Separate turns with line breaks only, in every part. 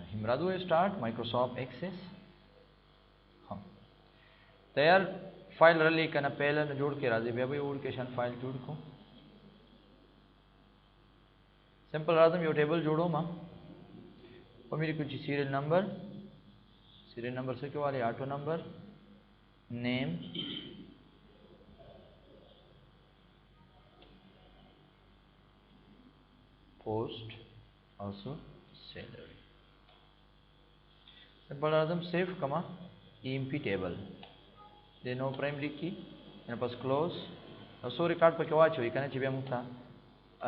हिमरादो start Microsoft access हाँ तैयार फाइल रली कना पहले न जोड़ के राजी भाई उड़ के शन फाइल जोड़ को सिंपल राजम यो टेबल जोड़ो मां और मेरी कुछ सीरियल नंबर से क्यों वाले auto number name post also salary simple राजम सेव कमा EMP टेबल दे नो प्राइमरी की मेरे पास क्लोज और सो रिकॉर्ड पर क्या वाच हुई कहना चाहिए मुझे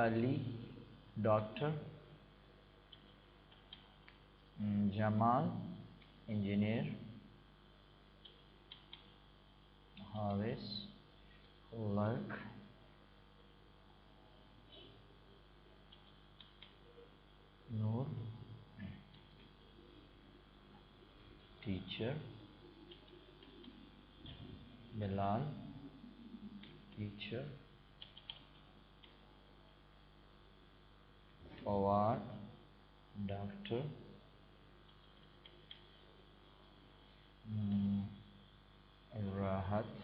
अली डॉक्टर जमाल इंजीनियर हाविस लर्क नूर टीचर बिलाल टीचर फवाद डॉक्टर राहत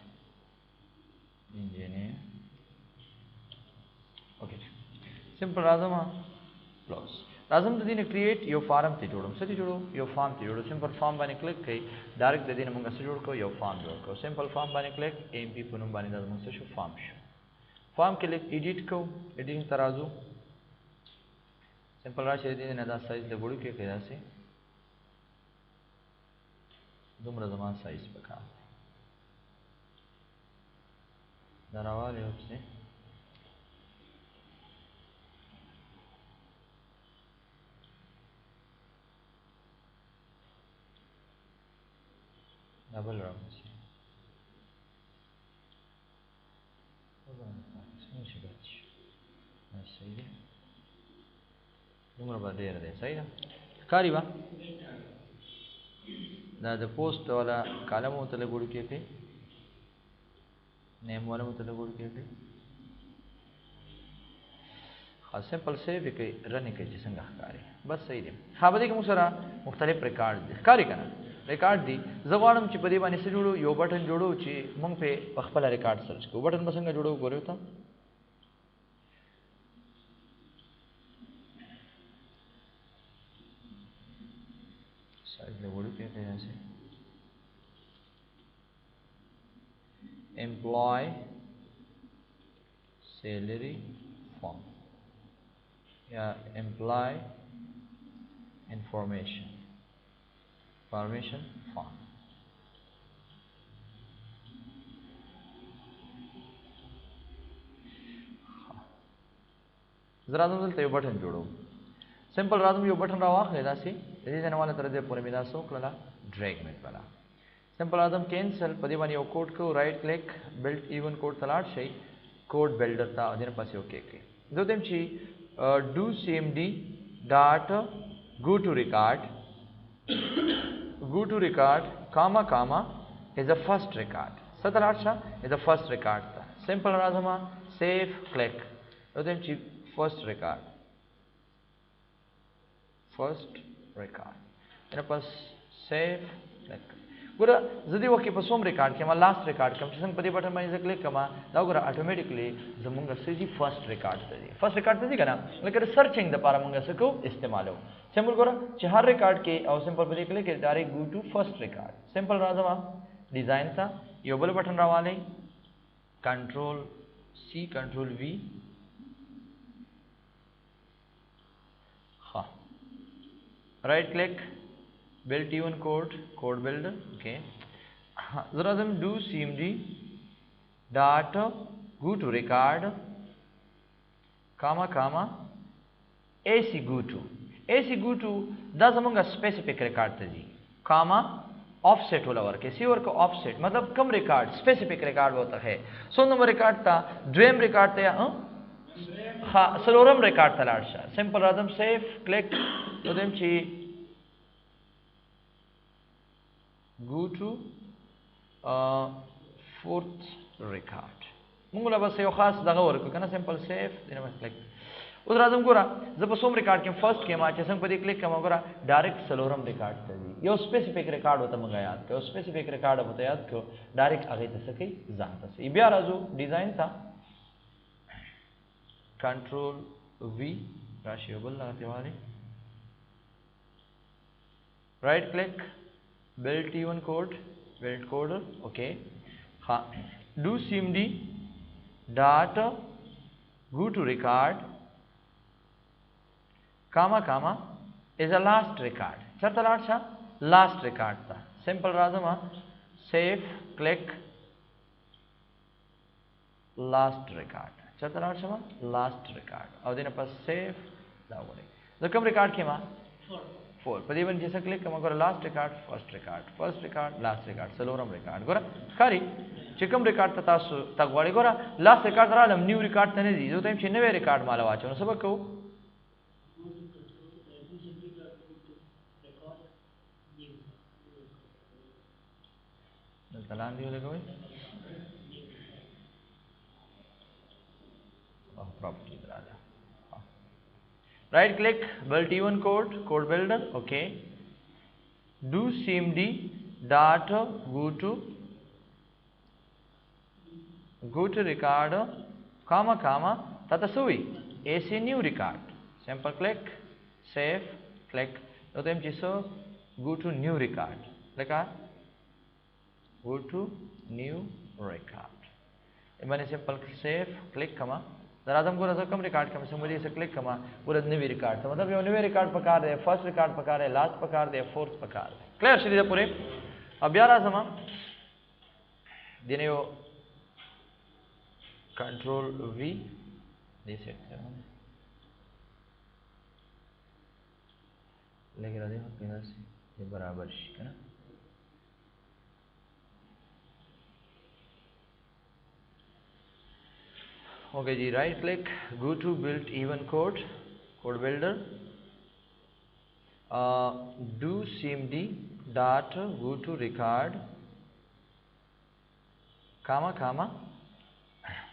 इंजीनियर ओके सिंपल राजम क्लोज राजम दीने क्रिएट यो फार्म ते जोड़ो सही जोड़ो यो फार्म ते जोड़ो सिंपल फार्म बाने क्लिक कई डायरेक्ट दीने मंगा से जोड़ को यो फार्म जोड़ को सिंपल फार्म बाने क्लिक एमपी पुनम बाने दाद मंग से शो फार्म के लिए एडिट को एडिटिंग तराजू सिंपल राशि दीने नदा साइज ले बड़ी के कया से दुमरा जमान साइज पका दरावाले उससे डबल राउंड से सही है नंबर बदे रहे सही ना कारी बा द पोस्ट वाला कॉलम होता है गुड़ के नेम वाला होता है गुड़ के हाँ सिंपल से भी कई रन के जिसंगा कारी बस सही है हाँ बदे के मुसरा मुख्तलिफ रिकॉर्ड कारी करना रिकॉर्ड दी जवानम ची पदी बानी से जोड़ो यो बटन जोड़ो ची मंग पे पखपला रिकॉर्ड सर्च को बटन बसंगा जोड़ो गोरे था साइड ले बोलो क्या कहना से एम्प्लॉय सैलरी फॉर्म या एम्प्लॉय इंफॉर्मेशन फॉर्मेशन फॉर्म जरा तुम यो बटन जोड़ो सिंपल राजम यो बटन रहा लेदा सी यदि जन वाला तरह दे पूरे मिला सो क्ला ड्रैग में वाला सिंपल राजम कैंसिल पदी बानी यो कोड को right click build even code तलाट शे कोड बिल्डर ता दिन पास ओके के दो देम ची do cmd dot go to record comma is the first record satalarsha is the first record simple razama save click then first record ina pas save click gura zadi waki pasom record kema last record kam sang padi button ma click kama da gura automatically zamunga siji first record tadi kana lekin searching da para munga sako istemal ho simple करो चार record के और simple पर click करके direct go to first record simple राजमा design था यो बल बटन रावाले कंट्रोल सी कंट्रोल वी हाँ right click build even code builder okay जरा हम do cmd dot go to record comma ac go to दा जमंगा स्पेसिफिक रिकॉर्ड तजी कामा ऑफसेट वाला वर्क सी वर्क ऑफसेट मतलब कम रिकॉर्ड स्पेसिफिक रिकॉर्ड होता है सो नंबर रिकॉर्ड था ड्वेम रिकॉर्ड था हाँ सलोरम रिकॉर्ड था लाडशा सिंपल रादम सेव क्लिक तो देम ची go to fourth record Mongla बस यो खास दगा वर्क करना सिंपल सेव देना बस क्लिक اوس راځم ګوره زه په څوم ریکارډ کې فرست کې ما چې څنګه په دې کلیک کوم ګوره ډایرکټ سلورم ریکارډ ته ځي یو سپیسیفیک ریکارډ وته مونږ یاد کړو سپیسیفیک ریکارډ وته یاد کړو ډایرکټ هغه ته سکی ځان ته بیا راځو ډیزاین ته کنټرول وی راشي بل لغته والی right click build t1 code build coder okay ha do cmd dot go to record comma is a last record chata last record ta simple razama save click last record chata last record avdina pas save da wale the kam record kema 4 पदी बन जैसा क्लिक कमा गोरा last record first record last record सलोरम रिकॉर्ड गोरा खाली चिकम रिकॉर्ड तता तक वाले गोरा लास्ट रिकॉर्ड तरा लम न्यू रिकॉर्ड तने दी जो टाइम छिन्नवे रिकॉर्ड माला वाचो सब को तलान दियो देखो भाई प्रॉपर्टी तरा right click build t1 code builder okay do cmd dot go to record comma tata sui ac new record simple click save click तो तेम चीज़ो go to new record लगा go to new record इमाने simple save click कमा दराज़म को रज़कम रिकॉर्ड कम से मुझे इसे क्लिक कमा पूरा नवी रिकॉर्ड था मतलब ये नवे रिकॉर्ड पकार है फर्स्ट रिकॉर्ड पकार है लास्ट पकार है फोर्थ पकार है क्लियर सीधे पूरे अब यार आज़मा दिने वो कंट्रोल वी दे सकते हैं लेकिन अभी हम किधर से ये बराबर है ना okay जी right click go to build even code builder do cmd dot go to record comma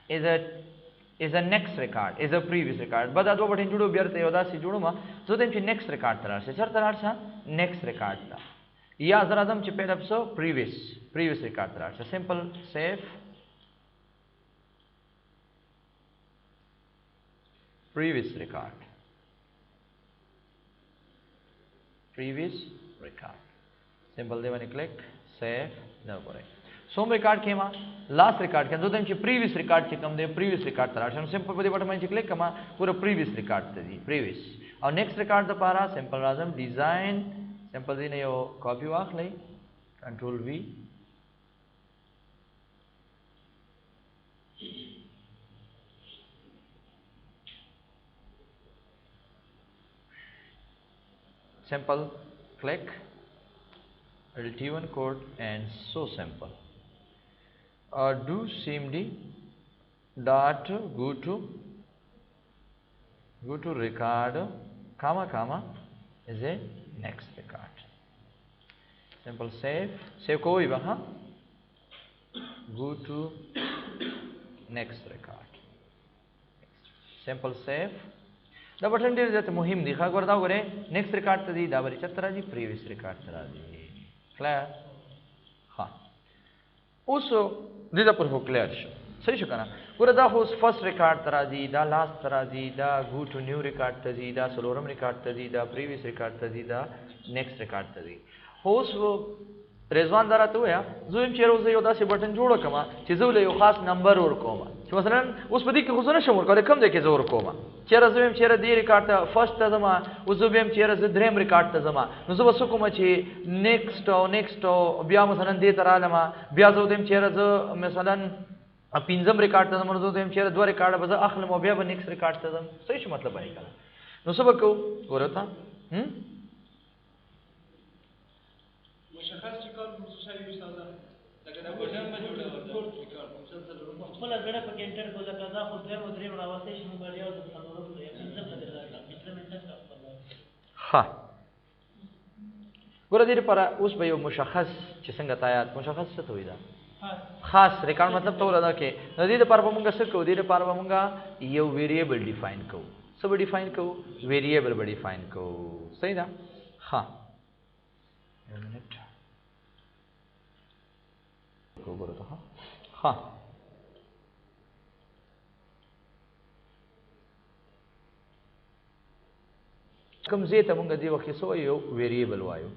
is a next record is a previous record बता दो बटन जुड़ो बियर ते वदा सी जुड़ो मा जो तेम ची next record तरार से चर तरार सा next record ता या जरा दम ची पहले अपसो previous record तरार से simple save previous record simple दे बने click save ना करे सोम रिकॉर्ड के मा लास्ट रिकॉर्ड के दो दिन ची previous रिकॉर्ड ची कम दे previous रिकॉर्ड तरार से सिंपल पदे बटन में ची क्लिक कमा पूरा previous रिकॉर्ड ते दी previous और next रिकॉर्ड द पारा सिंपल राजम डिजाइन सिंपल दी ने यो कॉपी वाक ले control we simple click t1 code and so simple do cmd dot go to record comma is a next record simple save कोई वहाँ go to next record simple save दा button der जाते मुहिम दिखा कर दाव करे नेक्स्ट रिकॉर्ड तदी दाबरी चतरा जी प्रीवियस रिकॉर्ड तरा जी क्लियर हाँ उस दिदा पर हो क्लियर शो सही शो कना पूरा दा होस फर्स्ट रिकॉर्ड तरा जी दा लास्ट तरा जी दा गो टू न्यू रिकॉर्ड तजी दा सलोरम रिकॉर्ड तजी दा प्रीवियस रिकॉर्ड तजी दा नेक्स्ट रिकॉर्ड तजी होस वो रेजवान दारा तो या जो इन चेहरों से योदा से बटन जोड़ो कमा चीज़ों ले यो खास नंबर और कोमा कि मसलन उस पदी के खुशना शमूर करे कम देखे जोर कोमा चेहरा जो हम चेहरा दे रिकॉर्ड था फर्स्ट तज़मा उस जो भी हम चेहरा से ड्रेम रिकॉर्ड तज़मा नुज़ो बसो को मची नेक्स्ट बिया मसलन दे तरह लमा बिया जो हम चेहरा जो मसलन पिंजम रिकॉर्ड तज़मा नुज़ो हम चेहरा दो रिकॉर्ड बज़ा आखिर में बिया नेक्स्ट रिकॉर्ड तज़म सही शो मतलब है क्या नुज़ो बको गोरता हाँ गोरा दीर पर उस भाई मुशखस चिसंग तायात मुशखस से तो इधर खास रिकॉर्ड मतलब तो लगा के नदीर पर बमुंगा से को दीर पर बमुंगा ये वेरिएबल डिफाइन को څه به ډیفاین کوو ویریبل به ډیفاین کوو صحیح ده ها یو منټ وګورئ ته ها کوم ځای ته مونږ دی وخت سو یو ویریبل وایو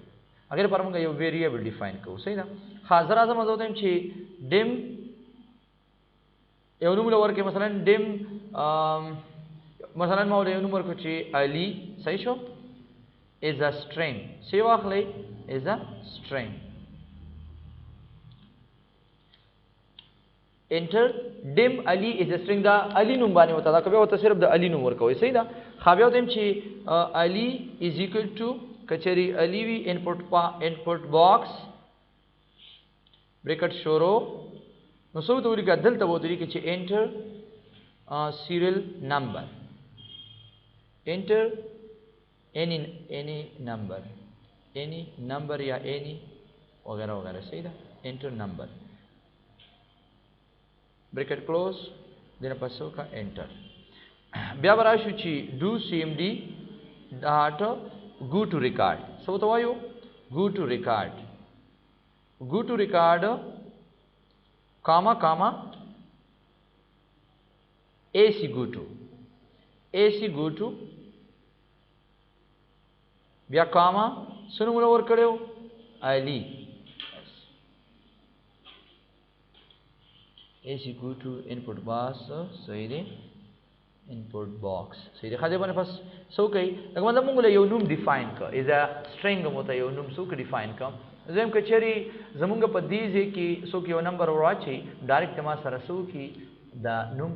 اگر پر مونږ یو ویریبل ډیفاین کوو صحیح ده حاضر اعظم زوتم چې ډیم یو نوم لور کې مثلا ډیم مثلا ما یو نوم ورکو چې علي صحیح شو is a string سی واخلئ is a string enter dim ali is a string دا ali نوم باندې وته دا کوي وته صرف د ali نوم ورکوي صحیح ده خابیا وته چې ali is equal to کچری ali وی input box bracket شروع نو څه ته ورګه دلته وته لري چې enter serial number enter any number या any वगैरह वगैरह सही था enter number bracket close देना पसो का enter बया बराशु ची do cmd dot go to record so तो वायु go to record comma ac go to بیا کاما سنو مولا ور کړو ali ac go to input box صحیح دی input box صحیح دی خاطر باندې پس سو کوي دا مطلب موږ له یو نوم ډیفاین ک از ا string موته یو نوم سو ک ډیفاین ک زم کچری زمونږ په دې ځای کې سو کې یو نمبر وراچي ډایرکټ ما سره سو کې دا نوم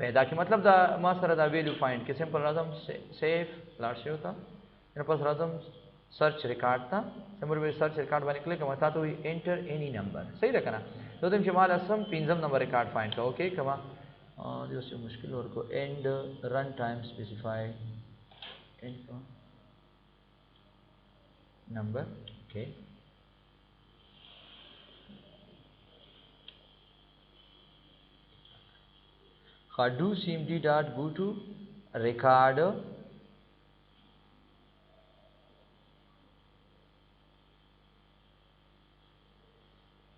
پیدا کی مطلب دا ما سره دا ویلیو فایند کې سمپل راځم سیف لاړ شي وتا मेरे पास राजम सर्च रिकॉर्ड था समर में सर्च रिकॉर्ड बने क्लिक करता तो एंटर एनी नंबर सही रखा ना तो तुम जमाल असम पिंजम नंबर रिकॉर्ड फाइंड का ओके कमा जो मुश्किल और को and run time specify and number okay do cmd dot go to record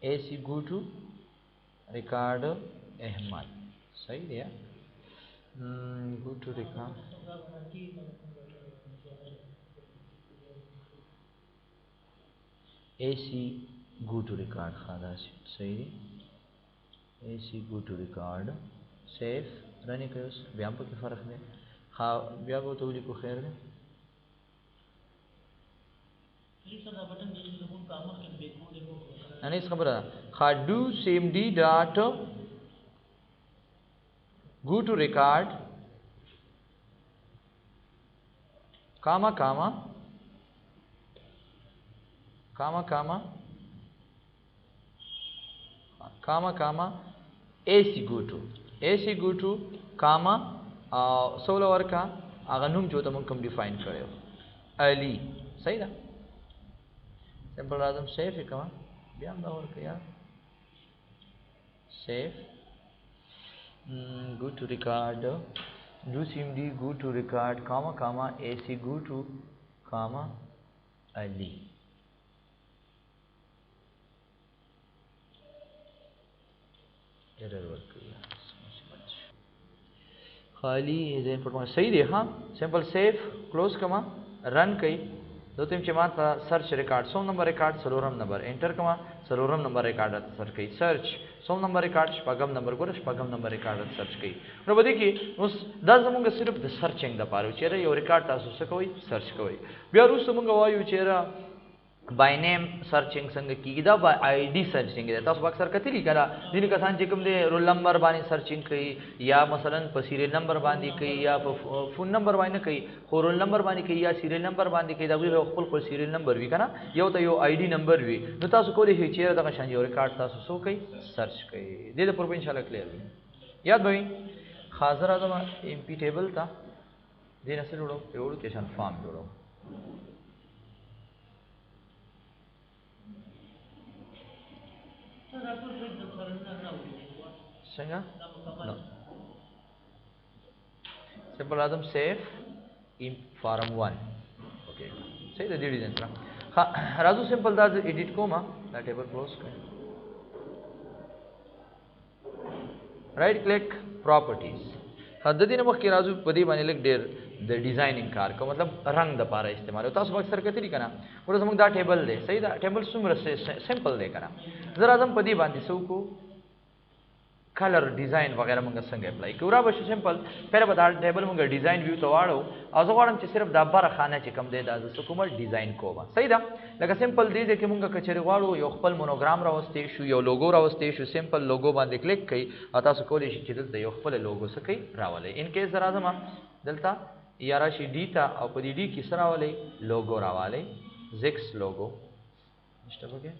AC go to record Ahmad सही है go to record AC go to record खादा सही है AC go to record safe running करो व्यायाम पर क्या फर्क है हाँ व्यायाम को तो लिखो खैर है नहीं इसका बता do cmd dot go to record comma ac go to comma सोलह वर्ग का अगर नुम जो तम कम डिफाइन करे अली सही ना सिंपल राजम सेफ है कमा बियाम दा और क्या safe go to record do cmd go to record comma ac go to comma ali error work किया खाली इज इनपुट में सही दे हाँ सिंपल सेफ क्लोज कमा रन कई दो तीन चमात सर्च रिकॉर्ड सोम नंबर रिकॉर्ड सलोरम नंबर एंटर कमा सलोरम नंबर रिकॉर्ड सर्च कई सर्च सोम नंबर रिकॉर्ड शपगम नंबर गोर शपगम नंबर रिकॉर्ड सर्च कई नो बदी की उस 10 जमुंगा सिर्फ द सर्चिंग द पारो चेहरा यो रिकॉर्ड तासु सकोई सर्च कोई बिया रुस जमुंगा वायु चेहरा बाय नेम सर्चिंग संग की दा बाय आईडी सर्चिंग दा तासु अक्सर कतली करा दिन कसान जेकम दे रोल नंबर बानी सर्चिंग कई या मसलन प सीरियल नंबर बांधी कई या फोन नंबर बानी कई हो रोल नंबर बानी कई या सीरियल नंबर बांधी कई दा वी खपल सीरियल नंबर वी कना यो त यो आईडी नंबर वी नो तासु कोले हे चेहरा दा कसान यो रिकॉर्ड तासु सो कई सर्च कई दे द पर इंशाल्लाह क्लियर वी याद भाई हाजिर आदम एमपी टेबल था दिन से जोड़ो एवढ केशन फॉर्म जोड़ो सिंपल राजम सेफ इन फॉर्म 1 ओके सही द डिजाइन सर हाँ राजू सिंपल दा एडिट कोमा दा टेबल क्लोज कर राइट क्लिक प्रॉपर्टीज हाँ द दिन मख के राजू पदी बाने लग देर द डिजाइनिंग कार को मतलब रंग द पारा इस्तेमाल होता है उस अक्सर के तरीका ना और समझ दा टेबल दे सही दा टेबल सुमर से सिंपल दे करा जरा जम पदी बांधी सो को कलर डिजाइन वगैरह मंगा संग अप्लाई पूरा बस सिंपल पहले बता टेबल मंगा डिजाइन व्यू तो वाड़ो आज वाड़म चे सिर्फ दाबा रखाना चे कम दे दाज सुकुमर डिजाइन को बा सही दा लगा सिंपल दे के मंगा कचरे वाड़ो यो खपल मोनोग्राम रावस्ते शु यो लोगो रावस्ते शु सिंपल लोगो बांधे क्लिक कई अता सु कोले शी चिदल यो खपल लोगो से कई रावले इन केस जरा जमा दलता यारा शी डीता और पदी डी किस रावले लोगो रावले जिक्स लोगो स्टेप ओके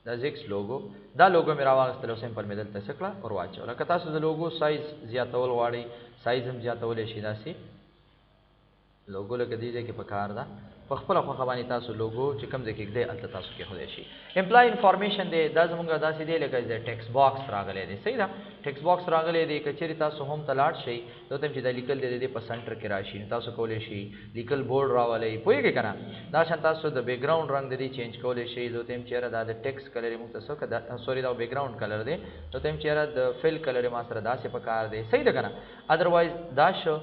दा जिक्स लोगो दा लोगो मेरा आवाज तलो सिंपल में दलता सकला और वाच और कता से लोगो साइज ज्यादा वाड़ी साइज हम ज्यादा ले शिदासी लोगो लगे दीजिए कि पकार दा पखपल खबानी तासु लोगो चिकम जे दे अल्ता तासु के खुदेशी एम्प्लॉय इंफॉर्मेशन दे दा जमुंगा दा सी दे लगे जे टेक्स्ट बॉक्स रागले दे सही दा टेक्स्ट बॉक्स रागले दे कचेरी तासु होम तलाट शई तो तम जे लिकल दे दे परसेंटर के राशि तासु कोलेशी लिकल बोर्ड रावले पोई के कना दा शान तासु द बैकग्राउंड रंग दे चेंज कोलेशी जो तम चेहरा दा टेक्स्ट कलर मुक्त सो का सॉरी दा बैकग्राउंड कलर दे तो तम चेहरा द फिल कलर मासर दा से पकार दे सही दा कना अदरवाइज दा शो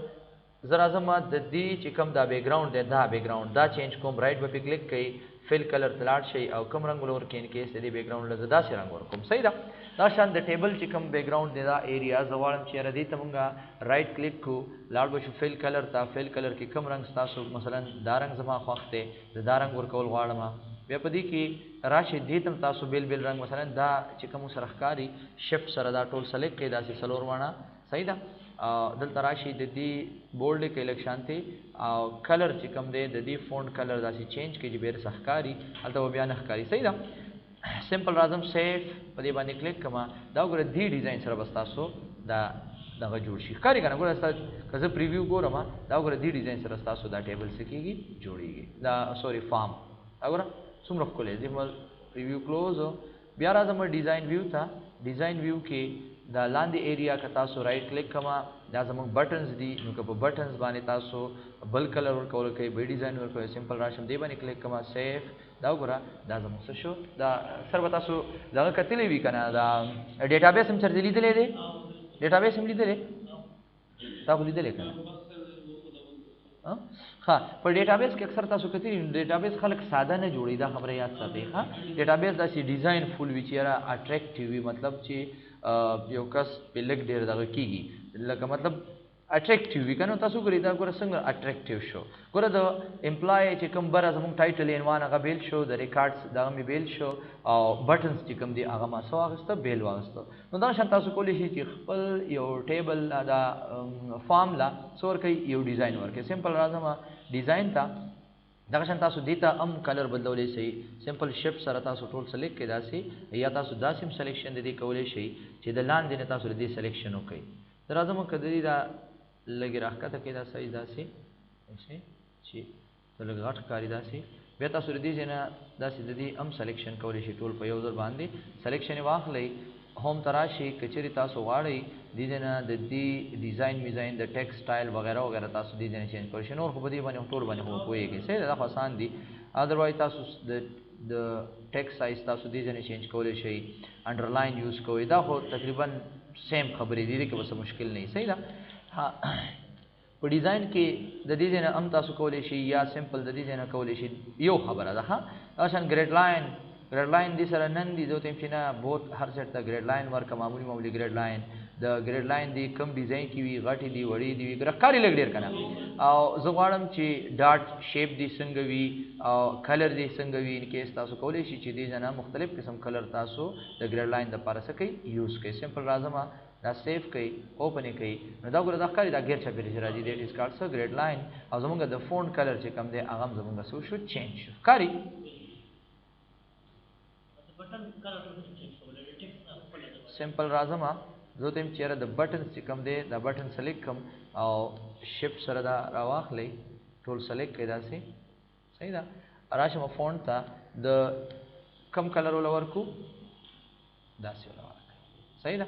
जरा जमा दी चिकम दा बैकग्राउंड दे दा बैकग्राउंड दा चेंज कोम राइट पे क्लिक कई फिल कलर तलाट शई और कम रंग लोर के इनके से बैकग्राउंड लजदा से रंग और कोम सही दा दा शान द टेबल चिकम बैकग्राउंड दे दा एरिया जवालम चेहरा दी तमंगा राइट क्लिक को लाड बशु फिल कलर ता फिल कलर की कम रंग तासु मसलन दा रंग जमा खखते दा रंग वर कोल वाड़मा व्यापदी की राशि दी तम तासु बिल बिल रंग मसलन दा चिकम सरखकारी शिफ्ट सरदा टोल सेलेक्ट के दा से सलोरवाना सही दा दल तराशी दी बोल्ड के इलेक्शन थे कलर चिकम दे दी फ़ॉन्ट कलर दासी चेंज के जी बेर सहकारी अलता वो बयान हकारी सही दा सिंपल राजम सेफ पदे बाने क्लिक कमा दा गुरे दी डिजाइन सर बस्तासो दा दा जोड़ शी कारी करना गुरे अस्ता कज़ प्रीव्यू गो रमा दा गुरे दी डिजाइन सर बस्तासो दा टेबल से कीगी जोड़ीगी दा सॉरी फॉर्म अगुरा सुम रख को ले दिमल प्रीव्यू क्लोज हो बियार राजम डिजाइन व्यू था डिजाइन व्यू के दा लांदी एरिया का तासो राइट क्लिक कमा दा जमंग बटन्स दी नुका बटन्स बाने तासो बल कलर वर कोल के बे डिजाइन वर को सिंपल राशम दे बाने क्लिक कमा सेफ दा गुरा दा जमंग सशो दा सर बतासो दा कतले भी कना दा डेटाबेस हम चर्च ली दे डेटाबेस हम ली दे ता बोली दे कना हाँ पर डेटाबेस के अक्सर तासु कती डेटाबेस खलक सादा ने जोड़ी दा खबर याद साथे हाँ डेटाबेस दा सी डिजाइन फुल विचेरा अट्रैक्टिव मतलब ची यो कस पिलक डेर दा कीगी लगा मतलब अट्रैक्टिव भी कनो तासु करी दा गोरा संग अट्रैक्टिव शो गोरा द एम्प्लॉय चिकम बरा जमुंग टाइटल एनवान अगा बेल शो द रिकॉर्ड्स दा मी बेल शो बटन्स चिकम दी अगा मा सो आगस्त बेल वागस्त नो दा शान तासु कोली शी चिखपल यो टेबल दा फॉर्मूला सोर कई यो डिजाइन वर्क सिंपल राजमा डिजाइन था दक्षण तासु दीता अम कलर बदलवले सही सिंपल शिफ्ट सर तासु टोल सेलेक्ट के दासी या तासु दासिम सिलेक्शन दे कवले सही चे दलान देने तासु दे सिलेक्शन हो कई दराजम कदरी दा लगे रखा था के दा सही दासी ऐसे ची तो लगे घाट कारी दासी बेता सुर दी जना दासी ददी अम सिलेक्शन कवले सही टोल पे यूजर बांधी सिलेक्शन वाख ले होम तराशी कचेरी तासु वाड़ी दी जना दी डिजाइन मिजाइन द टेक्सटाइल वगैरह वगैरह तासु दी जना चेंज कर और खूब दी बने टोल बने हो कोई के से दा आसान दी अदरवाइज तासु द टेक्स्ट साइज तासु दी जना चेंज कवले सही अंडरलाइन यूज को इदा हो तकरीबन सेम खबरी दी के बस मुश्किल नहीं सही दा हाँ पर डिजाइन के दी जना अम तासु कवले सही या सिंपल दी जना कवले सही यो खबर दा हाँ असन ग्रेड लाइन दी सर नंदी दो तेम चिना बहुत हर सेट दा ग्रेड लाइन वर्क मामूली ग्रेड लाइन द ग्रेड लाइन दी कम डिजाइन की भी गाटी दी वड़ी दी रखारी लग डेर कना जवाड़म ची डाट शेप दी संगवी कलर दी संगवी इन केस तासु कवले शी ची दी जना मुख्तलिफ किस्म कलर तासु द ग्रेड लाइन द पारा सके यूज के सिंपल राजमा दा सेव कई ओपन कई दा गुरा दा खाली दा गेर छपे जरा जी that is called so grade line और जमुंगा द फ़ॉन्ट कलर चे कम दे आगम जमुंगा सो शु चेंज कारी सिंपल राजमा जो तेम चेहरा द बटन चिकम दे द बटन सेलेक्ट कम और शिफ्ट सरदा रावाख ले टोल सेलेक्ट के दासी सही दा राशम फ़ॉन्ट था द कम कलर वाला वर्क को दासी वाला वर्क सही दा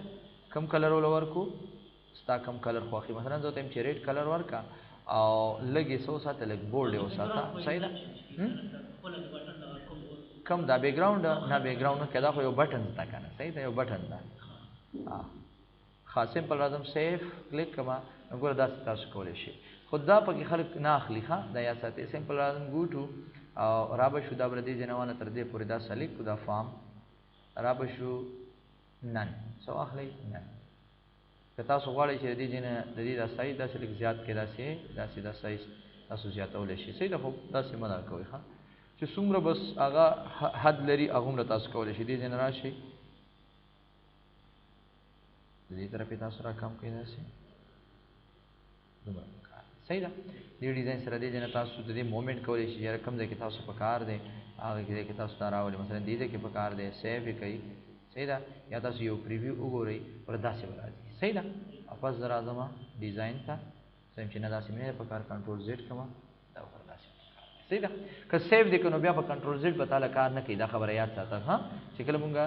कम कलर वाला वर्क को ستا کم کلر خوښي مثلا زه ته چې ریډ کلر ورکا او لګي سو ساته لګ بولډ یو ساته صحیح ده کم دا بیک گراوند نه بیک گراوند کې دا خو یو بٹن تا کنه صحیح ده یو بٹن دا خاص سمپل راځم سیف کلیک کما وګوره دا تاسو کولای شئ خدا پکې خلک نه اخلي ښا دا یا ساتي سمپل راځم ګو ټو او رابه شو دا بر دې جنوانه تر دې پورې دا سلیک کو دا فارم رابه شو نن سو اخلي نن که تاسو غواړئ چې دې جن د دې دا سایز دا سلیک زیات کړئ دا سایز تاسو زیاتول شي صحیح ده خو دا سم نه کوي ښا چې څومره بس هغه حد لري هغه تاسو کولای شئ دې جن راشي دې طرفه تاسو را کم کړئ داسې دومره صحیح ده دې ډیزاین سره دې جن تاسو د دې موومېنټ کولای شئ چې رقم دې کې تاسو په کار دی هغه کې تاسو دا راولي مثلا دې کې په کار دی سیو یې کوي صحیح ده یا تاسو یو پریویو وګورئ پر داسې راځي صحیح ده واپس راځم ډیزاین ته سم چې نه داسې مې په کار کنټرول زد کوم دا پر داسې صحیح ده که سیو دې کنو بیا په کنټرول زد په تعالی کار نه کوي دا خبره یاد ساته ها چې کله مونږه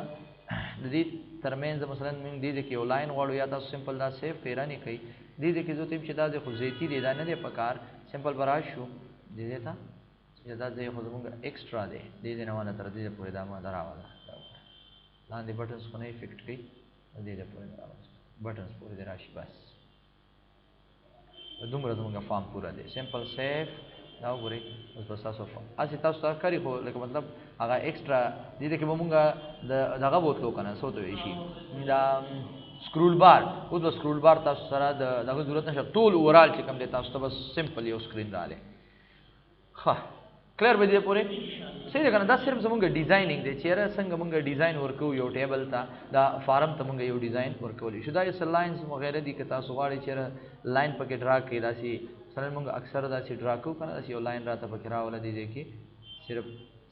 د دې ترمنځ مثلا موږ دې کې یو لاین غواړو یا تاسو سمپل دا سیو پیرانی کوي دې کې زه تیم چې دا خو زیتی دی دا نه دی په کار سمپل براش شو دې ته چې دا ځای خو موږ ایکسترا دی دې نه ونه تر دې پورې دا ما دراواله لاندې بټنز خو نه افیکټ کوي دې پورې دراواله بټنز پورې راشي بس دومره زموږ فارم پورا دی سمپل سیف دا وګورئ اوس بس تاسو اسی تاسو تا کاری خو لکه مطلب هغه ایکسترا دې کې به مونږه دغه بوتلو کنه سوته وی شي دا سکرول بار اوس د سکرول بار تاسو سره دغه ضرورت نشه ټول اورال چې کوم دی تاسو ته بس سمپل یو سکرین رااله ها کلیر به دې پورې صحیح ده کنه دا صرف زمونږ ډیزاینینګ دی چې را څنګه مونږ ډیزاین ورکو یو ټیبل ته دا فارم ته مونږ یو ډیزاین ورکول شو دا یې لاینز وغیرہ دي که تاسو غواړئ چې لاین پکې ډرا کړئ داسې مثلا مونږ اکثر داسې ډرا کوو کنه داسې یو لاین راته پکې راوله دي کې صرف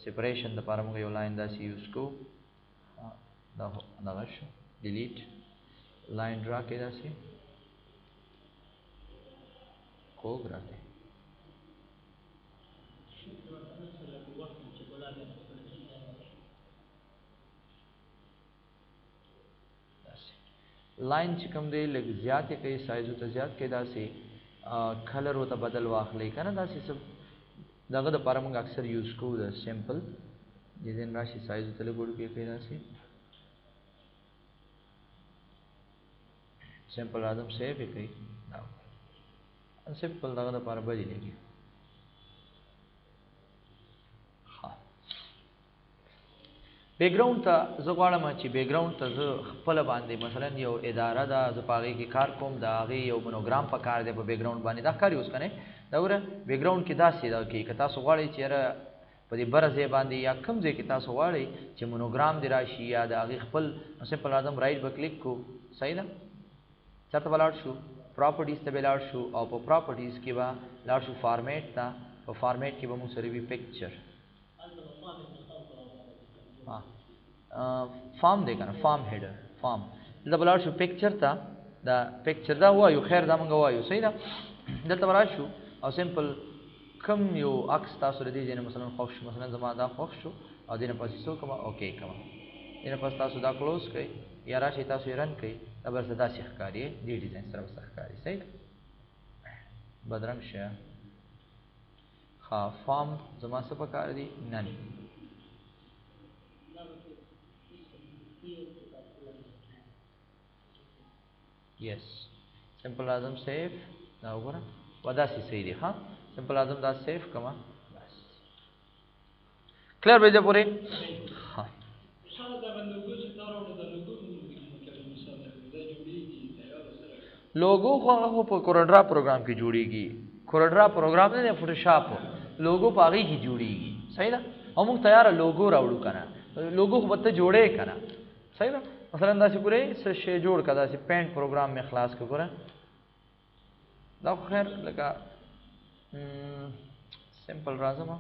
سپریشن د لپاره مونږ یو لاین داسې یوز کوو دا دغه شو ډیلیټ لاین ډرا کړئ داسې کوګ راته لاین چې کوم دی لږ زیات کوي سایز ته زیات کې داسې کلر وته بدل واخلې کنه داسې سب دغه د لپاره موږ اکثر یوز کوو د سمپل دې دین راشي سایز ته له ګورو کې کوي داسې سمپل راځم سیو کوي دا سمپل دغه د لپاره بدلی لګي بیک گراوند ته زه غواړم چې بیک گراوند ته زه خپل باندې مثلا یو اداره ده زه پاغي کې کار کوم دا غي یو مونوګرام په کار دی په بیک گراوند باندې دا کار یوز کنه دا ور بیک گراوند کې داسې دا کې که تاسو غواړئ چې په دې برزه باندې یا کوم ځای کې تاسو غواړئ چې مونوګرام دی راشي یا دا غي خپل سمپل اعظم رائټ به کلیک کو صحیح ده چاته ولاړ شو پراپرټیز ته ولاړ شو او په پراپرټیز کې به لاړ شو فارمیټ ته په فارمیټ کې به مو سره وی پکچر فارم دی کنه فارم هیډر فارم دا بلار شو پکچر تا دا پکچر دا وایو خیر دا مونږ وایو صحیح ده دلته بلار شو او سمپل کم یو عکس تاسو لري چې مثلا خوښ مثلا زما دا خوښ شو او دینه پاسې سو کوم اوکې کوم دینه پاس تاسو دا کلوز کړئ یا راشي تاسو یې رن کړئ دا بس دا ښکاری دی ډیزاین سره ښکاری صحیح ده بدرنګ شه ها فارم زما څه پکار دي نه yes simple اعظم سیف دا وګوره ودا سي صحیح دی ها simple اعظم دا سیف کما بس کلیر به دې پوره ها لوګو خو په کورډرا پروګرام کې جوړیږي کورډرا پروګرام نه فوټوشاپ لوګو پاغي کې جوړیږي صحیح ده او موږ تیار لوګو راوړو کنه لوګو خو ته جوړې کنه صحیح ده مثلا دا چې پوره څه شی جوړ کړه چې پینټ پروګرام می خلاص کړه دا خیر لکه سمپل راځم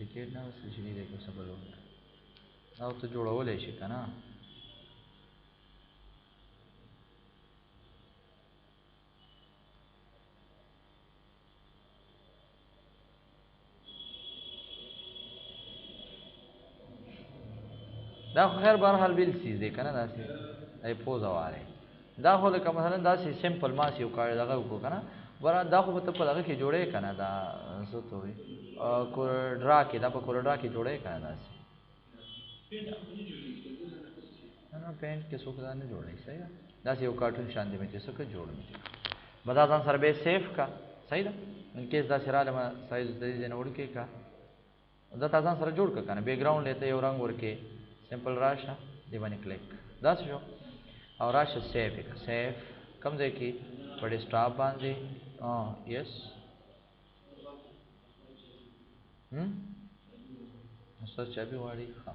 ډوپلیکیټ نه اوس چې دې کو څه بل او ته جوړولای شي کنه دا خو خیر بهر حال بیل چیز دی کنه داسې ای پوز واره دا خو لکه مثلا داسې سمپل ماس یو کار دغه وکړو کنه ورا دا خو ته په دغه کې جوړې کنه دا څه ته وي کوډرا کې دا په کوډرا کې جوړې کنه داسې نه پینټ کې څوک دا نه جوړې صحیح دا یو کارټون شان دی چې څوک جوړ نه بدا ځان سره به سیف کا صحیح ده ان کیس دا سراله ما سایز دې نه وړ کې کا دا تاسو سره جوړ کا کنه بیک گراوند لته یو رنگ ورکه سمپل راشه دی باندې کلیک دا څه شو او راشه سیف کا سیف کم ځای کې په ډیسکټاپ باندې یس سرچ به واړی ها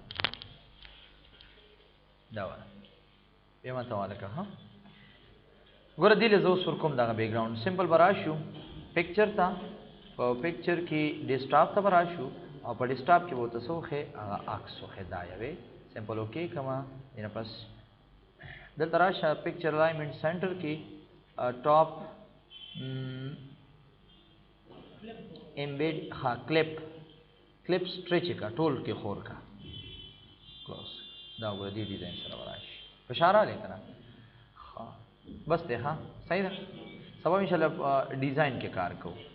دا وره به ما ته والکه ها ګوره دی له زو سر کوم دا بیک گراوند سمپل براشو پکچر تا په پکچر کې ډیسکټاپ ته براشو او په ډیسکټاپ کې وو تاسو خه اکسو هدايه سمپل اوکے کما ان پس د تراشه پکچر الاینمنٹ سنٹر کی ٹاپ امبیڈ ها کلپ سټریچ کا ټول کې خور کا کلوز دا وګړه دی ډیزاین سره وراشي اشاره لیکنه ها بس ته ها صحیح ده سبا ان شاء الله ډیزاین کې کار کوو